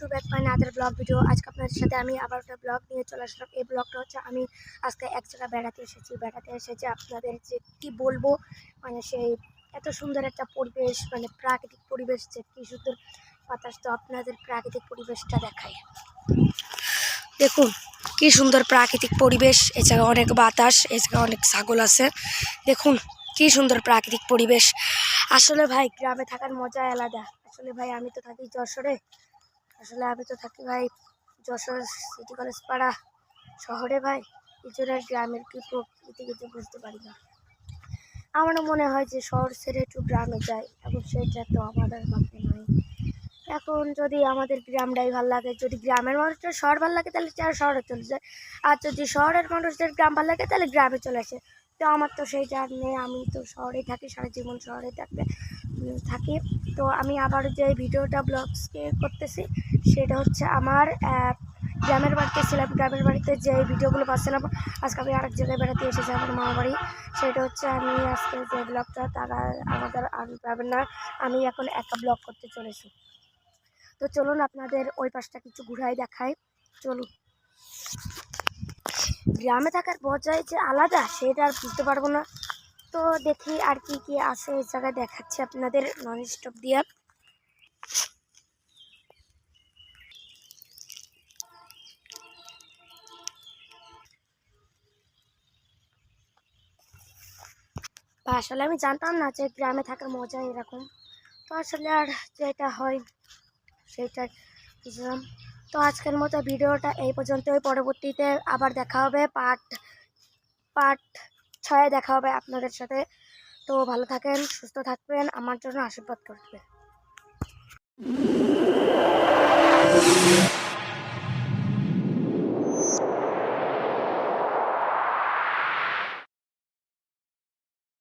To back my other blog video. আজকে আপনাদের সাথে আমি আবার একটা ব্লগ নিয়ে চলে আসলাম। এই ব্লগটা হচ্ছে আমি আজকে এক জায়গায় বেড়াতে এসেছি আপনাদের যে কী বলবো, মানে সেই এত সুন্দর একটা পরিবেশ, মানে প্রাকৃতিক পরিবেশ, যে কী সুন্দর বাতাস। তো আপনাদের প্রাকৃতিক পরিবেশটা দেখাই। দেখুন কি সুন্দর প্রাকৃতিক পরিবেশ। এই জায়গায় অনেক বাতাস, এই জায়গায় অনেক ছাগল আছে। দেখুন কি সুন্দর প্রাকৃতিক পরিবেশ। আসলে ভাই গ্রামে থাকার মজাই আলাদা। আসলে ভাই আমি তো থাকি যশোরে, ভাই যশোর সিটি কলেজ পাড়া শহরে ভাই। এই জন্য গ্রামের কি প্রকৃতি কিছু বুঝতে পারি না। আমারও মনে হয় যে শহর ছেড়ে একটু গ্রামে যাই, এবং সেটা তো আমাদের ভাগ্যে নয়। এখন যদি আমাদের গ্রামটাই ভালো লাগে, যদি গ্রামের মানুষদের শহর ভালো লাগে তাহলে শহরে চলে যায়, আর যদি শহরের মানুষদের গ্রাম ভালো লাগে তাহলে গ্রামে চলে আসে। তো আমার তো সেইটা নেই, আমি তো শহরেই থাকি, সারা জীবন শহরে থাকি। তো আমি আবার যে ভিডিওটা ব্লগসকে করতেছি সেটা হচ্ছে আমার গ্রামের বাড়িতে ছিলাম। গ্রামের বাড়িতে যে ভিডিওগুলো পাচ্ছিলাম, আজকে আমি আরেক জায়গায় বেড়াতে এসেছি আমার মামা বাড়ি। সেটা হচ্ছে আমি আজকে যে ব্লগটা তারা আমাদের পাবেন না, আমি এখন একা ব্লগ করতে চলেছি। তো চলুন আপনাদের ওই পাশটা কিছু ঘুরাই দেখাই। চলুন। গ্রামে থাকার মজাই যে আলাদা সেটা আর বুঝতে পারবো না। তো দেখি আর কি কি আছে এই জায়গায়, দেখাচ্ছি আপনাদের নন স্টপ দিয়ে। আসলে আমি জানতাম না যে গ্রামে থাকার মজা এরকম। তো আসলে আর যেটা হয় সেটা বুঝলাম। তো আজকের মতো ভিডিওটা এই পর্যন্তই। পরবর্তীতে আবার দেখা হবে, পার্ট 6 দেখা হবে আপনাদের সাথে। তো ভালো থাকেন, সুস্থ থাকবেন, আমার জন্য আশীর্বাদ করবেন।